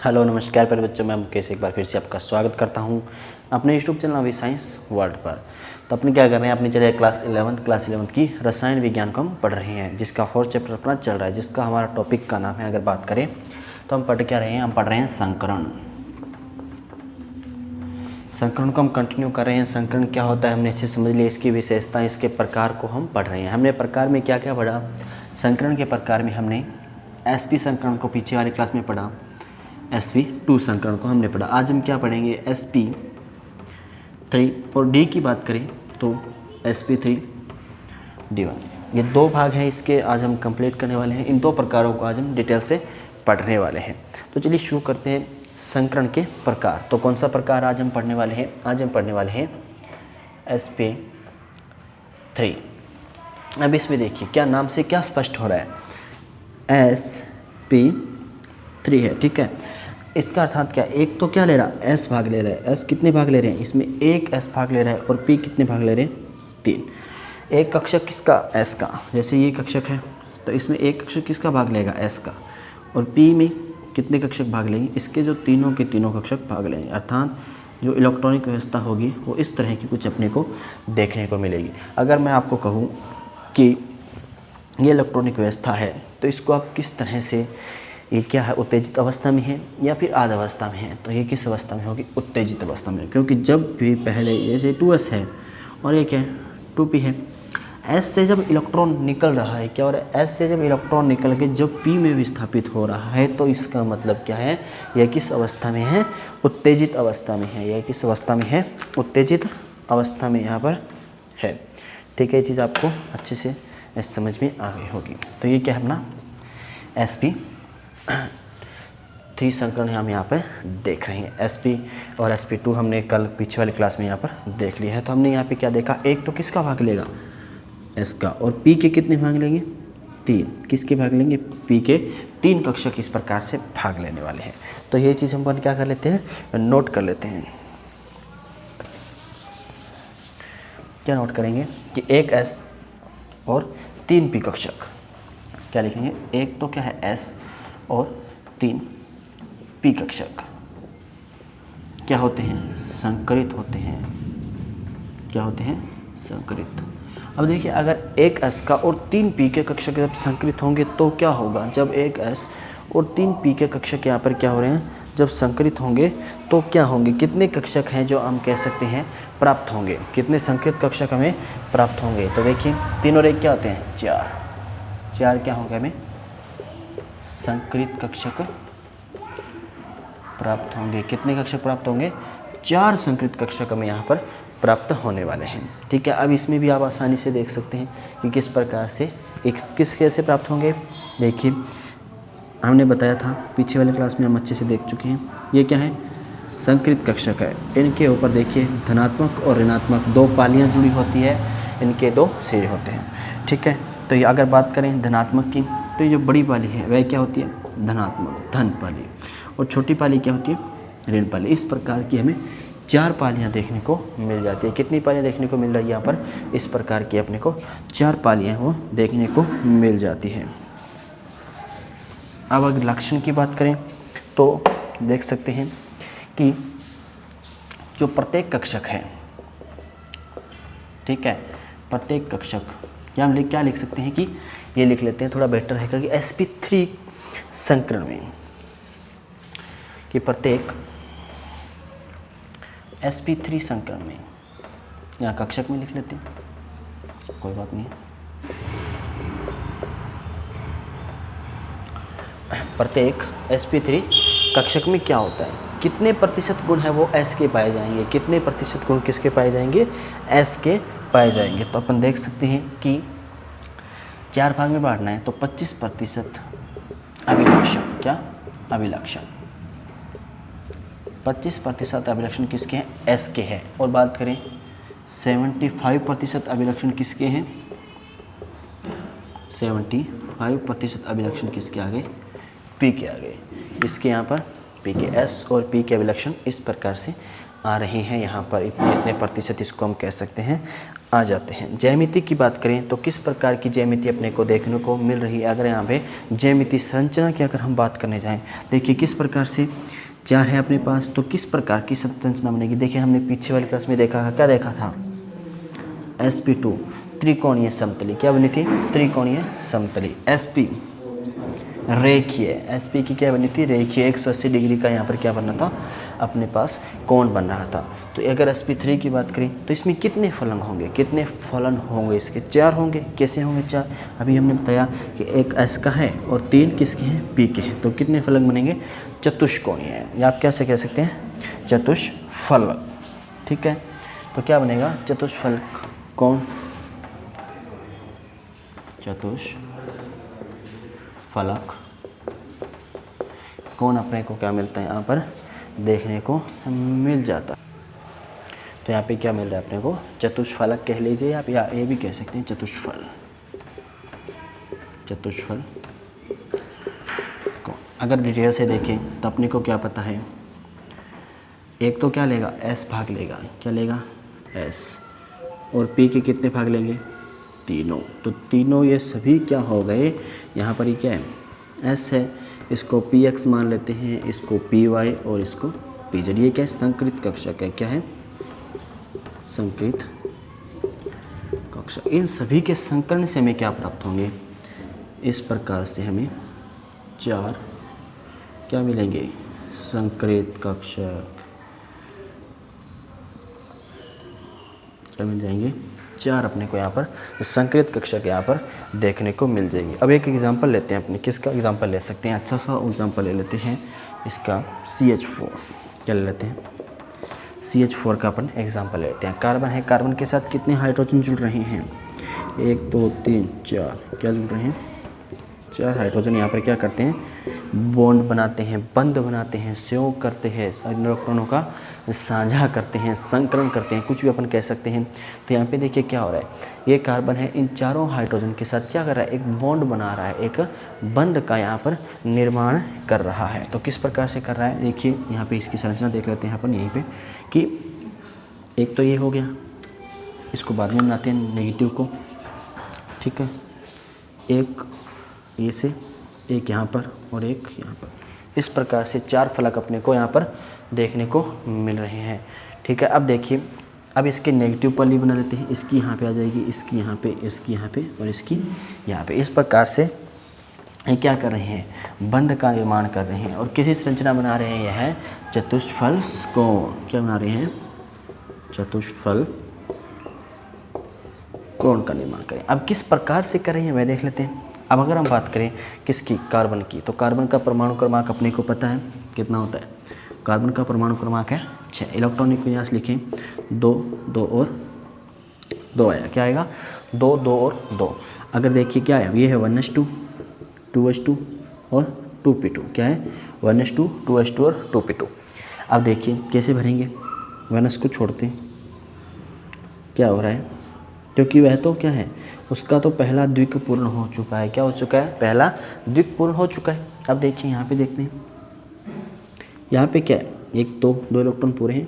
Hello नमस्कार प्यारे बच्चों, मैं मुकेश एक बार फिर से आपका स्वागत करता हूं अपने यूट्यूब चैनल अभी साइंस वर्ल्ड पर। तो अपने क्या कर रहे हैं, अपनी चलिए क्लास 11 की रसायन विज्ञान को हम पढ़ रहे हैं, जिसका 4th चैप्टर अपना चल रहा है, जिसका हमारा टॉपिक का नाम है, अगर बात करें तो हम पढ़ क्या रहे हैं, हम पढ़ रहे हैं संकरण। संकरण को हम कंटिन्यू कर रहे हैं। संकरण क्या होता है हमने अच्छे समझ लिया, इसकी विशेषता, इसके प्रकार को हम पढ़ रहे हैं। हमने प्रकार में क्या क्या पढ़ा, संकरण के प्रकार में हमने sp संकरण को पीछे वाली क्लास में पढ़ा, sp2 संकरण को हमने पढ़ा। आज हम क्या पढ़ेंगे, sp3 और d की बात करें तो sp3d1। ये दो भाग हैं इसके, आज हम कंप्लीट करने वाले हैं। इन दो प्रकारों को आज हम डिटेल से पढ़ने वाले हैं। तो चलिए शुरू करते हैं संकरण के प्रकार। तो कौन सा प्रकार आज हम पढ़ने वाले हैं, आज हम पढ़ने वाले हैं sp3। अब इसमें देखिए क्या नाम से क्या स्पष्ट हो रहा है, sp3 है, ठीक है। इसका अर्थात क्या, एक तो क्या ले रहा है, s भाग ले रहा है। s कितने भाग ले रहे हैं, इसमें एक s भाग ले रहा है, और p कितने भाग ले रहे हैं, 3। एक कक्षक किसका, s का। जैसे ये कक्षक है तो इसमें एक कक्षक किसका भाग लेगा, s का, और p में कितने कक्षक भाग लेंगे, इसके जो तीनों के तीनों कक्षक भाग लेंगे। अर्थात जो इलेक्ट्रॉनिक व्यवस्था होगी वो इस तरह की कुछ अपने को देखने को मिलेगी। अगर मैं आपको कहूँ कि ये इलेक्ट्रॉनिक व्यवस्था है तो इसको आप किस तरह से, ये क्या है, उत्तेजित अवस्था में है या फिर आध अवस्था में है, तो ये किस अवस्था में होगी, उत्तेजित अवस्था में। क्योंकि जब भी पहले जैसे 2s है और एक है 2p है, s से जब इलेक्ट्रॉन निकल रहा है क्या, और s से जब इलेक्ट्रॉन निकल के जब p में विस्थापित हो रहा है, तो इसका मतलब क्या है, यह किस अवस्था में है, उत्तेजित अवस्था में है। यह किस अवस्था में है, उत्तेजित अवस्था में यहाँ पर है, ठीक है। ये चीज़ आपको अच्छे से समझ में आ गई होगी। तो ये क्या है अपना sp3 संकरण हम यहाँ पर देख रहे हैं। sp और sp2 हमने कल पीछे वाली क्लास में यहाँ पर देख लिया है। तो हमने यहाँ पे क्या देखा, एक तो किसका भाग लेगा, s का, और p के कितने भाग लेंगे, 3। किसके भाग लेंगे, p के 3 कक्षक इस प्रकार से भाग लेने वाले हैं। तो ये चीज़ हम क्या कर लेते हैं, नोट कर लेते हैं। क्या नोट करेंगे कि एक s और 3 p कक्षक, क्या लिखेंगे, एक तो क्या है s और 3 p कक्षक क्या होते हैं, संकरित होते हैं। क्या होते हैं, संकरित। अब देखिए अगर एक s का और 3 p के कक्षक जब संकरित होंगे तो क्या होगा, जब एक s और 3 p के कक्षक यहाँ पर क्या हो रहे हैं, जब संकरित होंगे तो क्या होंगे, कितने कक्षक हैं जो हम कह सकते हैं प्राप्त होंगे, कितने संकरित कक्षक हमें प्राप्त होंगे। तो देखिए 3 और 1 क्या होते हैं, 4 क्या होंगे, हमें संकरित कक्षक प्राप्त होंगे। कितने कक्षक प्राप्त होंगे, 4 संकरित कक्षक हमें यहाँ पर प्राप्त होने वाले हैं, ठीक है। अब इसमें भी आप आसानी से देख सकते हैं कि किस प्रकार से किस कैसे प्राप्त होंगे। देखिए हमने बताया था पीछे वाले क्लास में, हम अच्छे से देख चुके हैं। ये क्या है, संकरित कक्षक है। इनके ऊपर देखिए धनात्मक और ऋणात्मक 2 पालियाँ जुड़ी होती है, इनके 2 सिरे होते हैं, ठीक है। तो ये अगर बात करें धनात्मक की, तो ये जो बड़ी पाली है वह क्या होती है, धनात्मक, धन पाली, और छोटी पाली क्या होती है, ऋण पाली। इस प्रकार की हमें 4 पालियाँ देखने को मिल जाती है। कितनी पालियाँ देखने को मिल रही है यहाँ पर, इस प्रकार की अपने को 4 पालियाँ वो देखने को मिल जाती हैं। अब अगर लक्षण की बात करें तो देख सकते हैं कि जो प्रत्येक कक्षक है, ठीक है, प्रत्येक कक्षक क्या लिख सकते हैं कि ये लिख लेते हैं, थोड़ा बेटर रहेगा कि sp3 संकरण में कि प्रत्येक sp3 संकरण में, यहाँ कक्षक में लिख लेते हैं, कोई बात नहीं। प्रत्येक sp3 कक्षक में क्या होता है, कितने प्रतिशत गुण है वो s के पाए जाएंगे, कितने प्रतिशत गुण किसके पाए जाएंगे, s के पाए जाएंगे। तो अपन देख सकते हैं कि 4 भाग में बांटना है तो 25% अभिलक्षण, क्या अभिलक्षण, 25% अभिलक्षण किसके हैं, s के हैं। और बात करें 75% अभिलक्षण किसके हैं, 75% अभिलक्षण किसके आगे, p के आगे। इसके यहाँ पर p के s और p के अभिलक्षण इस प्रकार से आ रहे हैं, यहाँ पर इतने इतने प्रतिशत इसको हम कह सकते हैं आ जाते हैं। ज्यामिति की बात करें तो किस प्रकार की ज्यामिति अपने को देखने को मिल रही है। अगर यहाँ पे ज्यामिति संरचना की अगर हम बात करने जाएं, देखिए किस प्रकार से 4 है अपने पास, तो किस प्रकार की संरचना बनेगी। देखिए हमने पीछे वाली क्लास में देखा था, क्या देखा था, sp2 त्रिकोणीय समतली, क्या बनी थी, त्रिकोणीय समतली। sp रेखीय, sp की क्या बनी थी, रेखीय, 180 डिग्री का यहाँ पर क्या बनना था, अपने पास कोण बन रहा था। तो अगर sp3 की बात करें तो इसमें कितने फलन होंगे, कितने फलन होंगे, इसके 4 होंगे। कैसे होंगे 4, अभी हमने बताया कि एक s का है और 3 किसके हैं, p के हैं। तो कितने फलन बनेंगे, चतुष्कोणीय है, या आप कैसे कह सकते हैं, चतुष्फलक। ठीक है, तो क्या बनेगा, चतुष्फलक कोण, चतुष्फलक कोण अपने को क्या मिलता है, यहाँ पर देखने को मिल जाता। तो यहाँ पे क्या मिल रहा है अपने को, चतुष्फलक कह लीजिए आप, या ये भी कह सकते हैं चतुष्फल, चतुष्फल कोण। अगर डिटेल से देखें तो अपने को क्या पता है, एक तो क्या लेगा, s भाग लेगा, क्या लेगा, s, और p के कितने भाग लेंगे, तीनों। तो तीनों ये सभी क्या हो गए, यहाँ पर ये क्या है, s है, इसको px मान लेते हैं, इसको py और इसको pz। ये क्या है, संकृत कक्षक है, क्या है, संकृत कक्षक। इन सभी के संकलन से हमें क्या प्राप्त होंगे, इस प्रकार से हमें 4 क्या मिलेंगे, संकृत कक्षक क्या मिल जाएंगे, 4 अपने को यहाँ पर संकृत कक्षक यहाँ पर देखने को मिल जाएगी। अब एक एग्जांपल लेते हैं अपने, किसका एग्जांपल ले सकते हैं, अच्छा सा एग्जांपल ले लेते हैं इसका, CH4, क्या ले लेते हैं, CH4 का अपन एग्जांपल लेते हैं। कार्बन है, कार्बन के साथ कितने हाइड्रोजन जुड़ रहे हैं, 1 2 3 4, क्या जुड़ रहे हैं, 4 हाइड्रोजन यहाँ पर क्या करते हैं, बॉन्ड बनाते हैं, बंध बनाते हैं, संयोग करते हैं, इलेक्ट्रॉनों का साझा करते हैं, संकलन करते हैं, कुछ भी अपन कह सकते हैं। तो यहाँ पे देखिए क्या हो रहा है, ये कार्बन है इन चारों हाइड्रोजन के साथ क्या कर रहा है, एक बॉन्ड बना रहा है, एक बंध का यहाँ पर निर्माण कर रहा है। तो किस प्रकार से कर रहा है, देखिए यहाँ पे इसकी संरचना देख लेते हैं अपन यहीं पे, कि एक तो ये हो गया, इसको बाद में बनाते हैं नेगेटिव को, ठीक है, एक ये से, एक यहाँ पर और एक यहाँ पर, इस प्रकार से 4 फलक अपने को यहाँ पर देखने को मिल रहे हैं। ठीक है, अब देखिए, अब इसके नेगेटिव पल्ली बना लेते हैं, इसकी यहाँ पे आ जाएगी, इसकी यहाँ पे, इसकी यहाँ पे और इसकी यहाँ पे। इस प्रकार से ये क्या कर रहे हैं, बंध का निर्माण कर रहे हैं और किसी संरचना बना रहे हैं, यह है चतुष्फल कोण। क्या बना रहे हैं, चतुष्फल कोण का निर्माण करें। अब किस प्रकार से कर रहे हैं वह देख लेते हैं। अब अगर हम बात करें किसकी, कार्बन की, तो कार्बन का परमाणु क्रमांक अपने को पता है कितना होता है, कार्बन का परमाणु क्रमांक है 6। इलेक्ट्रॉनिक विन्यास लिखें, 2 2 और 2 आया, क्या आएगा, 2 2 और 2। अगर देखिए क्या है, ये है 1s2 2s2 और 2p2, क्या है 1s2 2s2 और 2p2। अब देखिए कैसे भरेंगे, 1s को छोड़ते क्या हो रहा है, क्योंकि वह तो क्या है, उसका तो पहला द्विक पूर्ण हो चुका है। क्या हो चुका है, पहला द्विक पूर्ण हो चुका है। अब देखिए यहाँ पे देखते हैं, यहाँ पे क्या है, 1 2 2 इलेक्ट्रॉन पूरे हैं,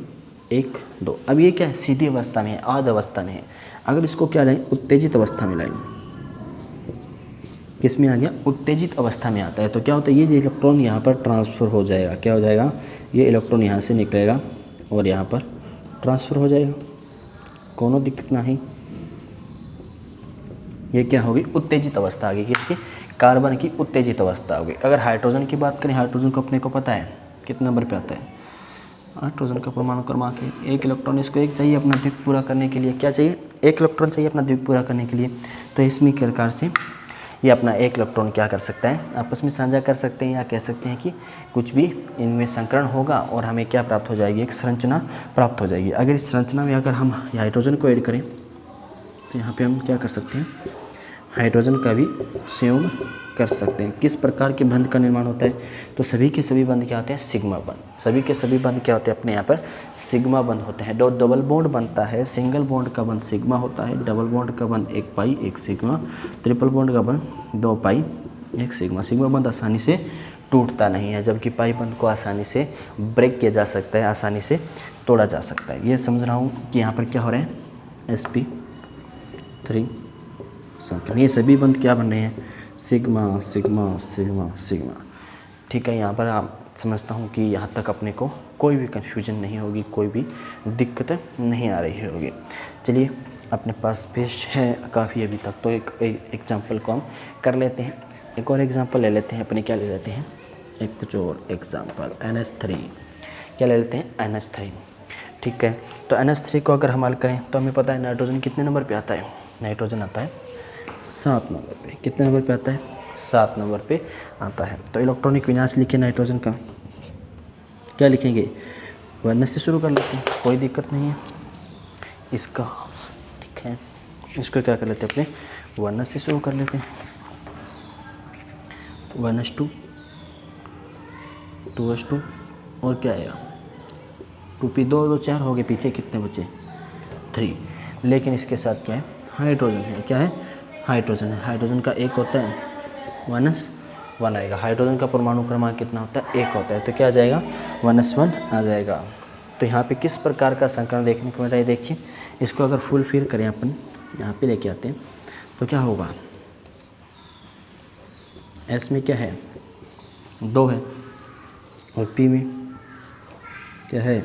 1 2। अब ये क्या है, सीधी अवस्था में है, आध अवस्था में है। अगर इसको क्या लाएं, उत्तेजित अवस्था में लाएं, किस में आ गया, उत्तेजित अवस्था में आता है। तो क्या होता है, ये जो इलेक्ट्रॉन यहाँ पर ट्रांसफ़र हो जाएगा, क्या हो जाएगा, ये इलेक्ट्रॉन यहाँ से निकलेगा और यहाँ पर ट्रांसफ़र हो जाएगा, कोनो दिक्कत नहीं। ये क्या होगी, उत्तेजित अवस्था आ गई, किसकी, कार्बन की उत्तेजित अवस्था होगी। अगर हाइड्रोजन की बात करें, हाइड्रोजन को अपने को पता है कितने नंबर पे आता है, हाइड्रोजन का परमाणु क्रमांक है 1 इलेक्ट्रॉन, इसको 1 चाहिए अपना द्वीप पूरा करने के लिए, क्या चाहिए, 1 इलेक्ट्रॉन चाहिए अपना द्वीप पूरा करने के लिए। तो इसमें प्रकार से ये अपना 1 इलेक्ट्रॉन क्या कर सकता है, आपस में साझा कर सकते हैं, या कह सकते हैं कि कुछ भी इनमें संकरण होगा और हमें क्या प्राप्त हो जाएगी, एक संरचना प्राप्त हो जाएगी। अगर इस संरचना में अगर हम हाइड्रोजन को ऐड करें तो यहाँ पे हम क्या कर सकते हैं, हाइड्रोजन का भी संयोग कर सकते हैं। किस प्रकार के बंध का निर्माण होता है, तो सभी के सभी बंध क्या होते हैं, सिग्मा बंध। सभी के सभी बंध क्या होते हैं, अपने यहाँ पर सिग्मा बंध होते हैं। डबल बॉन्ड बनता है, सिंगल बॉन्ड का बंध सिग्मा होता है, डबल बॉन्ड का बंध 1 पाई 1 सिग्मा, ट्रिपल बॉन्ड का बंध 2 पाई 1 सिग्मा। सिग्मा बंध आसानी से टूटता नहीं है, जबकि पाई बॉन्ड को आसानी से ब्रेक किया जा सकता है, आसानी से तोड़ा जा सकता है। ये समझ रहा हूँ कि यहाँ पर क्या हो रहा है, sp3 संकरण। ये सभी बंध क्या बन रहे हैं, सिग्मा सिग्मा सिग्मा सिग्मा। ठीक है, यहाँ पर आप समझता हूँ कि यहाँ तक अपने को कोई भी कन्फ्यूजन नहीं होगी, कोई भी दिक्कत नहीं आ रही होगी। चलिए, अपने पास पेश है काफ़ी अभी तक, तो एक एग्जांपल को हम कर लेते हैं। एक और एग्जांपल ले लेते हैं अपने, क्या ले लेते हैं, एक कुछ और एग्जांपल, NH3। क्या ले लेते हैं, NH3। ठीक है, तो NH3 को अगर हम हल करें तो हमें पता है नाइट्रोजन कितने नंबर पे आता है, नाइट्रोजन आता है 7 नंबर पे। कितने नंबर पे आता है, 7 नंबर पे आता है। तो इलेक्ट्रॉनिक विन्यास लिखे नाइट्रोजन का, क्या लिखेंगे, 1s से शुरू कर लेते हैं, कोई दिक्कत नहीं है इसका। ठीक है, इसको क्या कर लेते हैं अपने, 1s से शुरू कर लेते हैं, 1s2 2s2 और क्या आएगा 2p, 2 2 4 हो गए, पीछे कितने बचे 3। लेकिन इसके साथ क्या है, हाइड्रोजन है, क्या है, हाइड्रोजन है। हाइड्रोजन का एक होता है 1s1 आएगा। हाइड्रोजन का परमाणु क्रमांक कितना होता है, 1 होता है, तो क्या आ जाएगा 1s1 आ जाएगा। तो यहाँ पे किस प्रकार का संकरण देखने को मिल रहा है, देखिए इसको अगर फुल फिल करें अपन, यहाँ पे लेके आते हैं तो क्या होगा, S में क्या है 2 है और P में क्या है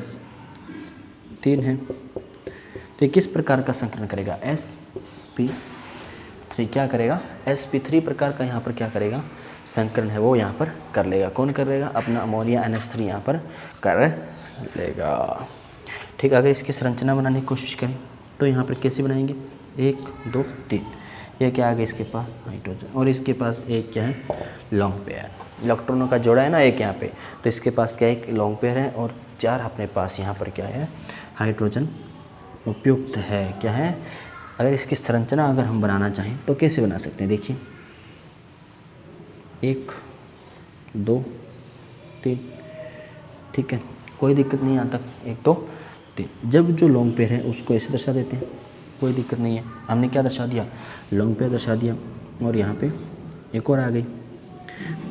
3 है। तो ये किस प्रकार का संकरण करेगा, sp3 क्या करेगा, sp3 प्रकार का यहाँ पर क्या करेगा, संकरण है वो यहाँ पर कर लेगा। कौन कर लेगा, अपना अमोनिया NH3 यहाँ पर कर लेगा। ठीक, अगर इसकी संरचना बनाने की कोशिश करें तो यहाँ पर कैसे बनाएंगे, 1 2 3, ये क्या आ गया इसके पास हाइड्रोजन, और इसके पास एक क्या है, लॉन्ग पेयर, इलेक्ट्रॉनों का जोड़ा है ना एक यहाँ पे, तो इसके पास क्या है, एक लॉन्ग पेयर है और 4 अपने पास यहाँ पर क्या है, हाइड्रोजन उपयुक्त है। क्या है, अगर इसकी संरचना अगर हम बनाना चाहें तो कैसे बना सकते हैं, देखिए 1 2 3, ठीक है, कोई दिक्कत नहीं यहाँ तक, 1 2 3। जब जो लॉन्ग पेयर है उसको ऐसे दर्शा देते हैं, कोई दिक्कत नहीं है। हमने क्या दर्शा दिया, लॉन्ग पेयर दर्शा दिया, और यहाँ पे एक और आ गई।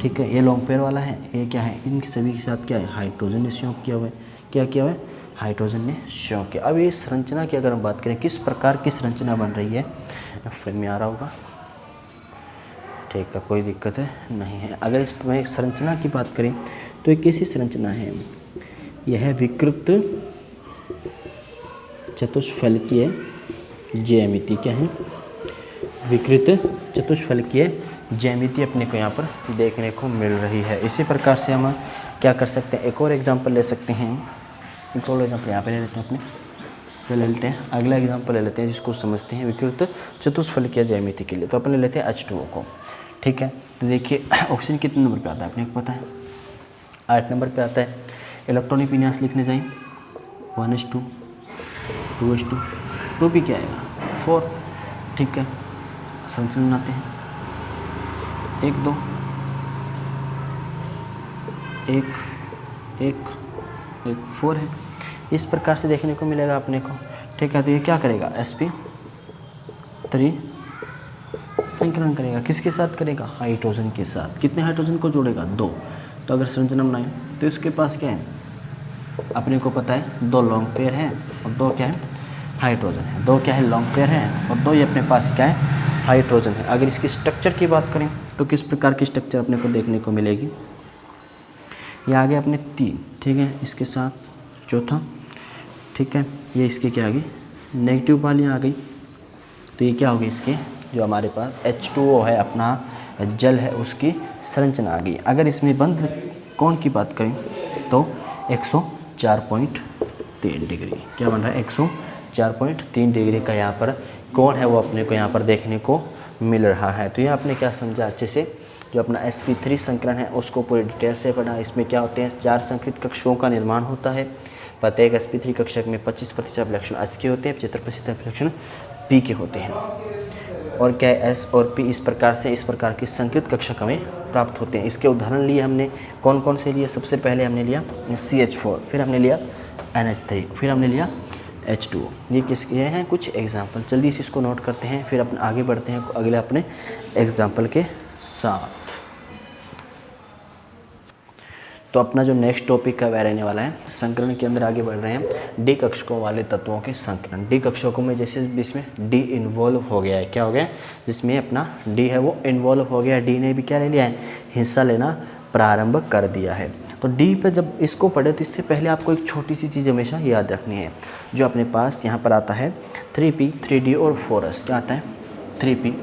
ठीक है, ये लॉन्ग पेयर वाला है, ये क्या है, इनके सभी के साथ क्या है, हाइड्रोजन ने संयोग किया हुआ है। क्या किया हुआ है, हाइड्रोजन ने संयोग किया। अब ये संरचना की अगर हम बात करें, किस प्रकार की संरचना बन रही है, फ्रेम में आ रहा होगा, ठीक है, कोई दिक्कत है नहीं है। अगर इसमें संरचना की बात करें तो ये कैसी संरचना है, यह है विकृत चतुष्फलकीय ज्यामिति। क्या है, विकृत चतुष्फलकीय ज्यामिति अपने को यहाँ पर देखने को मिल रही है। इसी प्रकार से हम क्या कर सकते हैं, एक और एग्जांपल ले सकते हैं। एक और एग्जांपल यहाँ पे ले लेते हैं अपने, तो ले लेते हैं अगला एग्जांपल ले लेते हैं जिसको समझते हैं विकृत चतुष्फलकीय ज्यामिति के लिए। तो अपन ले लेते हैं H2O को। ठीक है, तो देखिए ऑक्सीजन कितने नंबर पे आता है अपने को पता है, 8 नंबर पे आता है। इलेक्ट्रॉनिक विन्यास लिखने जाए 1s2 2s2 2p क्या आएगा 4। ठीक है, संरचना बनाते हैं 1 2 1 1 4 है। इस प्रकार से देखने को मिलेगा अपने को। ठीक है, तो ये क्या करेगा, sp3 संकरण करेगा, किसके साथ करेगा, हाइड्रोजन के साथ। कितने हाइड्रोजन को जोड़ेगा, 2। तो अगर संरचना बनाए तो इसके पास क्या है, अपने को पता है 2 लॉन्ग पेयर है और 2 क्या है, हाइड्रोजन है। 2 क्या है, लॉन्ग पेयर है और 2 ये अपने पास क्या है, हाइड्रोजन है। अगर इसकी स्ट्रक्चर की बात करें तो किस प्रकार की स्ट्रक्चर अपने को देखने को मिलेगी, ये आ गया अपने 3। ठीक है, इसके साथ चौथा। ठीक है, ये इसके क्या आ गई, नेगेटिव वाली आ गई। तो ये क्या होगी, इसके जो हमारे पास H2O है अपना जल है उसकी संरचना आ गई। अगर इसमें बंध कोण की बात करें तो 104.3 डिग्री क्या बन रहा है, 104.3 डिग्री का यहाँ पर कोण है वो अपने को यहाँ पर देखने को मिल रहा है। तो ये आपने क्या समझा अच्छे से, जो अपना sp3 संकरण है उसको पूरी डिटेल से पढ़ा। इसमें क्या होते हैं, 4 संकृत कक्षकों का निर्माण होता है। प्रत्येक sp3 कक्षक में 25% अभिलक्षण S के होते हैं, 75% अभिलक्षण P के होते हैं। और क्या है, S और P इस प्रकार की संकृत कक्षक हमें प्राप्त होते हैं। इसके उदाहरण लिए हमने कौन कौन से लिए, सबसे पहले हमने लिया CH4, फिर हमने लिया NH3, फिर हमने लिया H2O। ये किसके हैं, कुछ एग्जाम्पल। जल्दी से इसको नोट करते हैं, फिर अपन आगे बढ़ते हैं अगले अपने एग्जाम्पल के साथ। तो अपना जो नेक्स्ट टॉपिक है वह रहने वाला है संकरण के अंदर आगे बढ़ रहे हैं डी कक्षकों वाले तत्वों के संकरण। डी कक्षकों में जैसे इसमें डी इन्वॉल्व हो गया है, क्या हो गया, जिसमें अपना डी है वो इन्वॉल्व हो गया, डी ने भी क्या ले लिया है, हिस्सा लेना प्रारंभ कर दिया है। तो डी पे जब इसको पढ़े तो इससे पहले आपको एक छोटी सी चीज़ हमेशा याद रखनी है, जो अपने पास यहाँ पर आता है 3p 3d और 4s, क्या आता है 3p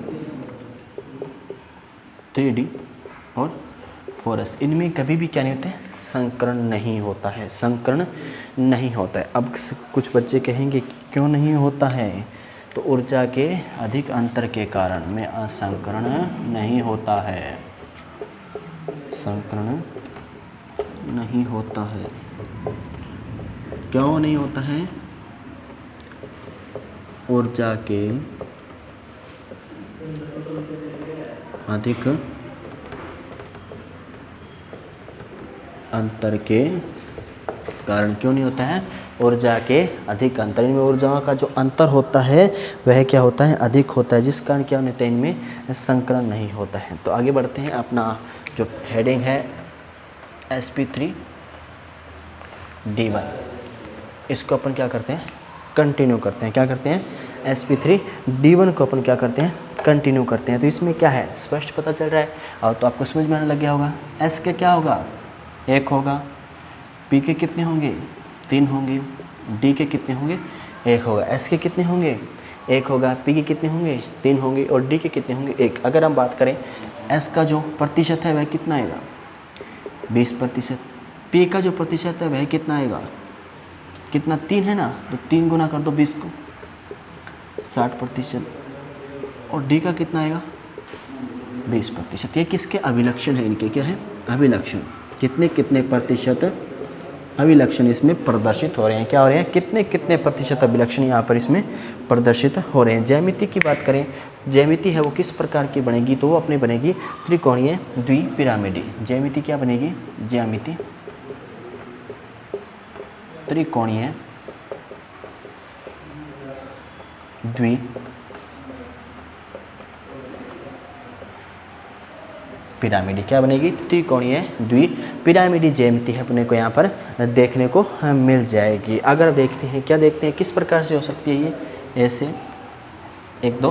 3d और 4s, इनमें कभी भी क्या नहीं होते, संकरण नहीं होता है, संकरण नहीं होता है। अब कुछ बच्चे कहेंगे कि क्यों नहीं होता है, तो ऊर्जा के अधिक अंतर के कारण में असंकरण नहीं होता है, संकरण नहीं होता है। क्यों नहीं होता है, ऊर्जा के अधिक अंतर के कारण क्यों नहीं होता है, ऊर्जा के अधिक अंतर, इनमें ऊर्जाओं का जो अंतर होता है वह क्या होता है, अधिक होता है, जिस कारण क्या होता है, इनमें संकरण नहीं होता है। तो आगे बढ़ते हैं, अपना जो हेडिंग है sp3 d1, इसको अपन क्या करते हैं, कंटिन्यू करते हैं, क्या करते हैं, sp3 d1 को अपन क्या करते हैं, कंटिन्यू करते हैं। तो इसमें क्या है, स्पष्ट पता चल रहा है, और तो आपको समझ में आने लग गया होगा। s के क्या होगा, 1 होगा, p के कितने होंगे, 3 होंगे, d के कितने होंगे, 1 होगा, s के कितने होंगे, 1 होगा, p के कितने होंगे, 3 होंगे, और d के कितने होंगे, 1। अगर हम बात करें s का जो प्रतिशत है वह कितना आएगा, 20%, p का जो प्रतिशत है वह कितना आएगा, कितना, 3 है ना, तो 3 गुना कर दो 20 को, 60%, और d का कितना आएगा, 20%। ये किसके अभिलक्षण है, इनके क्या है, अभिलक्षण, कितने कितने प्रतिशत अभिलक्षण इसमें प्रदर्शित हो रहे हैं, क्या हो रहे हैं, कितने कितने प्रतिशत अभिलक्षण यहाँ पर इसमें प्रदर्शित हो रहे हैं। ज्यामिति की बात करें, ज्यामिति है वो किस प्रकार की बनेगी, तो वो अपनी बनेगी त्रिकोणीय द्विपिरामिडी। ज्यामिति क्या बनेगी, ज्यामिति त्रिकोणीय द्वि पिरामिडी, क्या बनेगी, त्रिकोणीय द्विपिरामिडी ज्यामिति है अपने को यहाँ पर देखने को मिल जाएगी। अगर देखते हैं, क्या देखते हैं, किस प्रकार से हो सकती है ये, ऐसे 1 2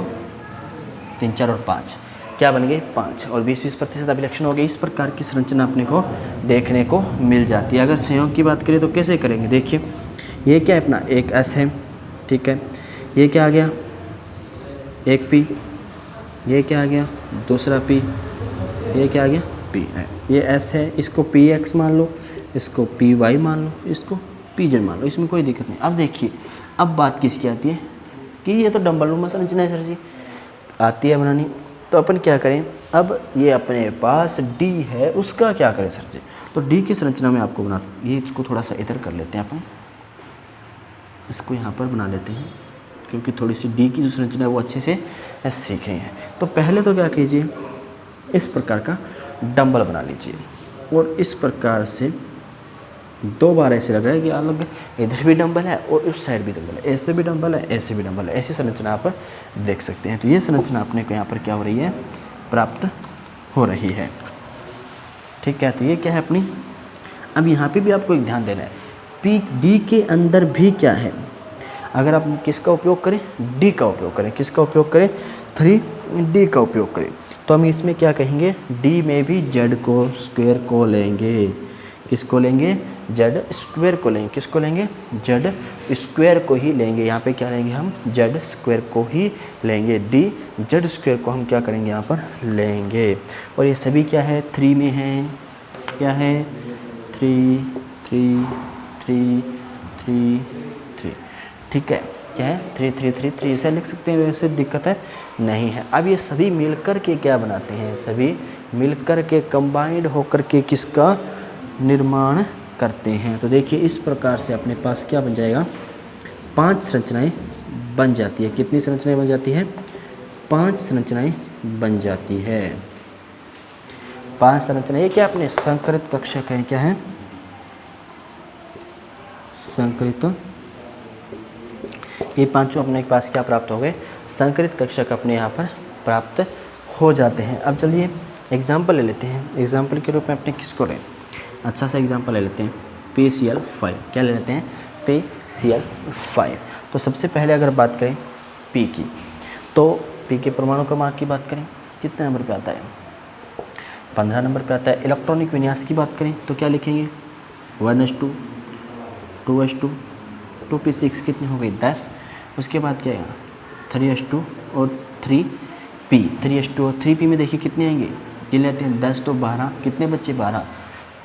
3 4 और 5, क्या बन गए 5, और 20% अभिलक्षण हो गए। इस प्रकार की संरचना अपने को देखने को मिल जाती है। अगर संयोग की बात करें तो कैसे करेंगे, देखिए ये क्या है, अपना एक S है, ठीक है, ये क्या आ गया, एक P, ये क्या आ गया, दूसरा P, ये क्या आ गया, P है, ये S है, इसको PX मान लो, इसको PY मान लो, इसको PZ मान लो, इसमें कोई दिक्कत नहीं। अब देखिए, अब बात किसकी आती है कि ये तो डंबल संरचना है सर जी, आती है बनानी, तो अपन क्या करें, अब ये अपने पास D है, उसका क्या करें सर जी, तो D की संरचना में आपको बना, ये इसको थोड़ा सा इधर कर लेते हैं अपन, इसको यहाँ पर बना लेते हैं, क्योंकि थोड़ी सी D की जो संरचना है वो अच्छे से सीख रहे हैं। तो पहले तो क्या कीजिए, इस प्रकार का डंबल बना लीजिए, और इस प्रकार से 2 बार ऐसे लग रहा है कि अलग, इधर भी डंबल है और उस साइड भी डंबल है, ऐसे भी डंबल है, ऐसे भी डंबल है, ऐसी संरचना आप देख सकते हैं। तो ये संरचना अपने को यहाँ पर क्या हो रही है, प्राप्त हो रही है, ठीक है। तो ये क्या है अपनी, अब यहाँ पे भी आपको एक ध्यान देना है, D के अंदर भी क्या है, अगर आप किसका उपयोग करें, D का उपयोग करें, किसका उपयोग करें, 3D का उपयोग करें, तो हम इसमें क्या कहेंगे, D में भी Z को स्क्वायर को लेंगे, किसको लेंगे, Z स्क्वायर को लेंगे, किसको लेंगे, Z स्क्वायर को ही लेंगे। यहाँ पे क्या लेंगे हम, Z स्क्वायर को ही लेंगे, D Z स्क्वायर को हम क्या करेंगे, यहाँ पर लेंगे। और ये सभी क्या है, 3 में है, क्या है, 3 3 3 3 3, ठीक है, क्या है, 3 3 3 3, इसे लिख सकते हैं, वैसे दिक्कत है नहीं है। अब ये सभी मिलकर के क्या बनाते हैं, सभी मिलकर के कंबाइंड होकर के किसका निर्माण करते हैं। तो देखिए इस प्रकार से अपने पास क्या बन जाएगा, 5 संरचनाएं बन जाती है। कितनी संरचनाएं बन जाती है, 5 संरचनाएं बन जाती है, 5 संरचनाएं। ये क्या अपने संकरित कक्षक है, क्या है, संकरित, ये पांचों अपने पास क्या प्राप्त हो गए, संकरित कक्षक अपने यहाँ पर प्राप्त हो जाते हैं। अब चलिए एग्जाम्पल ले लेते हैं, एग्जाम्पल के रूप में अपने किसको लें, अच्छा सा एग्जांपल ले लेते हैं, PCl5। क्या ले लेते हैं? PCl5। तो सबसे पहले अगर बात करें P की, तो P के परमाणु क्रमांक की बात करें, कितने नंबर पे आता है? 15 नंबर पे आता है। इलेक्ट्रॉनिक विन्यास की बात करें तो क्या लिखेंगे? 1s2, 2s2, 2p6 कितनी हो गई? 10। उसके बाद क्या आएगा? 3s2 और 3p। 3s2 और 3p में देखिए कितने आएंगे? ये लेते हैं 10 तो 12, कितने बच्चे? 12,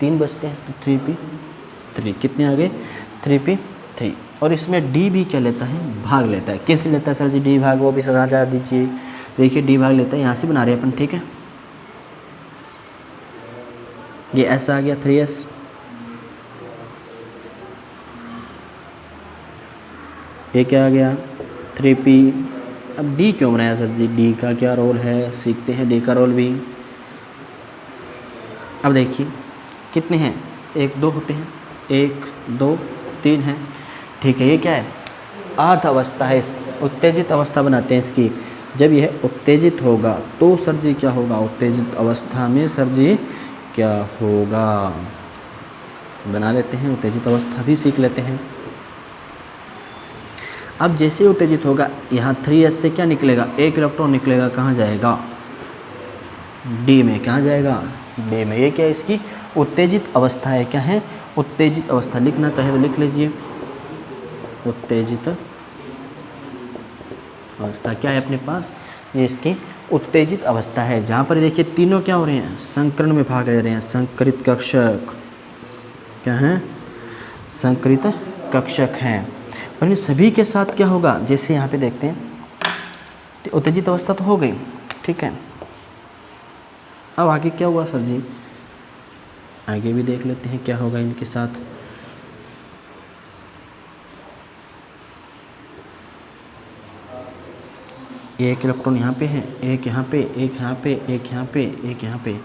3 बचते हैं तो 3p3, कितने आ गए? 3p3। और इसमें D भी क्या लेता है? भाग लेता है। कैसे लेता है सर जी D भाग? वो भी समझा दीजिए। देखिए D भाग लेता है, यहाँ से बना रहे हैं अपन, ठीक है। ये S आ गया 3s, ये क्या आ गया? 3p। अब D क्यों बनाया सर जी? D का क्या रोल है? सीखते हैं D का रोल भी। अब देखिए कितने हैं? 1 2 होते हैं, 1 2 3 हैं, ठीक है। ये क्या है? आध अवस्था है, उत्तेजित अवस्था बनाते हैं इसकी। जब यह उत्तेजित होगा तो सर जी क्या होगा? उत्तेजित अवस्था में सर जी क्या होगा? बना लेते हैं, उत्तेजित अवस्था भी सीख लेते हैं। अब जैसे उत्तेजित होगा, यहाँ 3s से क्या निकलेगा? 1 इलेक्ट्रॉन निकलेगा, कहाँ जाएगा? D में। कहाँ जाएगा? D में। ये क्या है? इसकी उत्तेजित अवस्था है। क्या है? उत्तेजित अवस्था। लिखना चाहे तो लिख लीजिए, उत्तेजित अवस्था क्या है अपने पास? ये इसकी उत्तेजित अवस्था है, जहाँ पर देखिए तीनों क्या हो रहे हैं? संकरण में भाग ले रहे हैं। संकरित कक्षक क्या है? संकरित कक्षक हैं। और इन सभी के साथ क्या होगा? जैसे यहाँ पे देखते हैं, उत्तेजित अवस्था तो हो गई, ठीक है। अब आगे क्या हुआ सर जी? आगे भी देख लेते हैं क्या होगा इनके साथ। एक इलेक्ट्रॉन यहाँ पे है, एक यहाँ पे, एक यहाँ पे, एक यहाँ पे, एक यहाँ पे।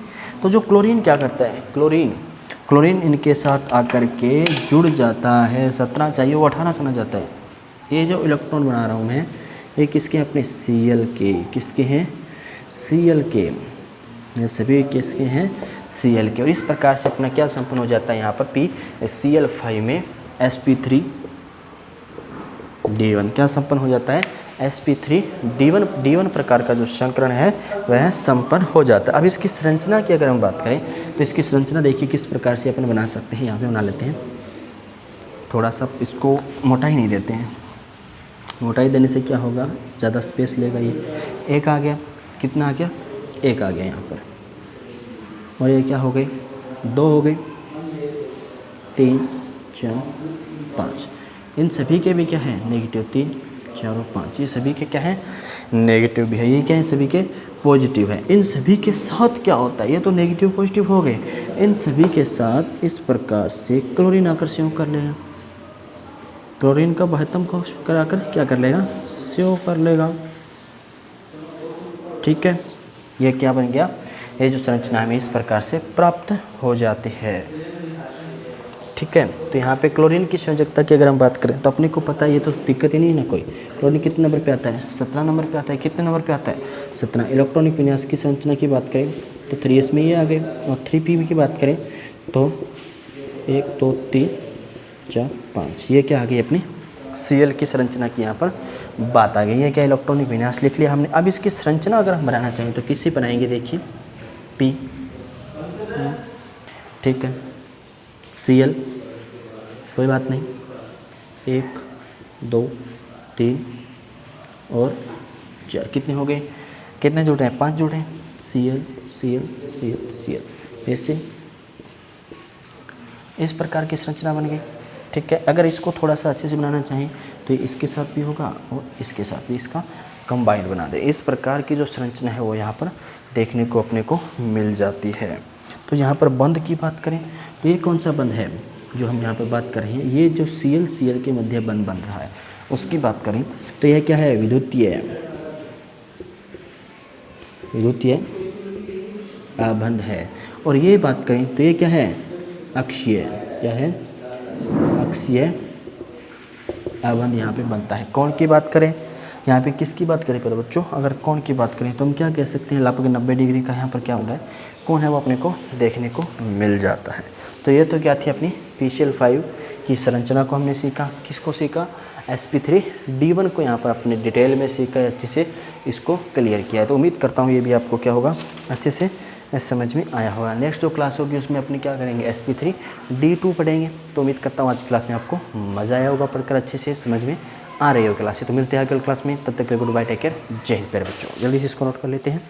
तो जो क्लोरीन क्या करता है? क्लोरीन इनके साथ आकर के जुड़ जाता है। 17 चाहिए, वो 18 करना चाहता है। ये जो इलेक्ट्रॉन बना रहा हूँ मैं, ये किसके? अपने Cl के। किसके हैं? Cl के। ये सभी किसके हैं? Cl के। और इस प्रकार से अपना क्या संपन्न हो जाता है यहाँ पर? PCl5 में sp3d1 क्या संपन्न हो जाता है? sp3d1 प्रकार का जो संकरण है वह संपन्न हो जाता है। अब इसकी संरचना की अगर हम बात करें तो इसकी संरचना देखिए किस प्रकार से अपन बना सकते हैं। यहाँ पे बना लेते हैं, थोड़ा सा इसको मोटाई नहीं देते हैं। मोटाई देने से क्या होगा? ज़्यादा स्पेस लेगा। ये एक आ गया, कितना आ गया? एक आ गया यहाँ पर। और ये क्या हो गई? 2 हो गई, 3 4 5। इन सभी के भी क्या है? नेगेटिव। 3 4 और 5, ये सभी के क्या है? नेगेटिव भी है। ये क्या है? सभी के पॉजिटिव है। इन सभी के साथ क्या होता है? ये तो नेगेटिव पॉजिटिव हो गए। इन सभी के साथ इस प्रकार से क्लोरीन आकर संयोग कर लेगा। क्लोरीन का महत्तम को कराकर क्या कर लेगा? संयोग कर लेगा, ठीक है। ये क्या बन गया? ये जो संरचना हमें इस प्रकार से प्राप्त हो जाती है, ठीक है। तो यहाँ पे क्लोरीन की संयोजकता की अगर हम बात करें तो अपने को पता है, ये तो दिक्कत ही नहीं ना कोई। क्लोरीन कितने नंबर पे आता है? 17 नंबर पे आता है। कितने नंबर पे आता है? 17। इलेक्ट्रॉनिक विन्यास की संरचना की बात करें तो 3s में ये आ गए। और 3p की बात करें तो 1 2 3 4 5, ये क्या आ गई? अपनी Cl की संरचना की यहाँ पर बात आ गई। ये क्या? इलेक्ट्रॉनिक विन्यास लिख लिया हमने। अब इसकी संरचना अगर हम बनाना चाहें तो किससे बनाएंगे? देखिए P, ठीक है, Cl, कोई बात नहीं, 1 2 3 और 4, कितने हो गए? कितने जुड़ रहे हैं? 5 जुड़ रहे हैं। Cl Cl Cl Cl, ऐसे इस प्रकार की संरचना बन गई, ठीक है। अगर इसको थोड़ा सा अच्छे से बनाना चाहें तो इसके साथ भी होगा और इसके साथ भी इसका कंबाइंड बना दें। इस प्रकार की जो संरचना है वो यहाँ पर देखने को अपने को मिल जाती है। तो यहाँ पर बंध की बात करें तो ये कौन सा बंध है जो हम यहाँ पर बात कर रहे हैं? ये जो Cl के मध्य बंध बन रहा है उसकी बात करें तो यह क्या है? विद्युतीय आबंध है। और ये बात करें तो ये क्या है? अक्षीय। क्या है? अक्षीय आबंध यहाँ पे बनता है। कौन की बात करें? यहाँ पे किसकी बात करें पहले बच्चों? अगर कौन की बात करें तो हम क्या कह सकते हैं? लगभग 90 डिग्री का यहाँ पर क्या हो रहा है? कौन है वो अपने को देखने को मिल जाता है। तो ये तो क्या थी अपनी PCl5 की संरचना को हमने सीखा। किसको सीखा? sp3d1 को यहाँ पर अपने डिटेल में सीखा, अच्छे से इसको क्लियर किया है। तो उम्मीद करता हूँ ये भी आपको क्या होगा, अच्छे से समझ में आया होगा। नेक्स्ट जो क्लास होगी उसमें अपने क्या करेंगे, sp3d2 पढ़ेंगे। तो उम्मीद करता हूँ आज क्लास में आपको मज़ा आया होगा, पढ़कर अच्छे से समझ में आ रही हो क्लास से। तो मिलते हैं अगले क्लास में, तब तक के लिए गुड बाय, टेक केयर, जय हिंद प्यारे बच्चों। जल्दी से इसको नोट कर लेते हैं।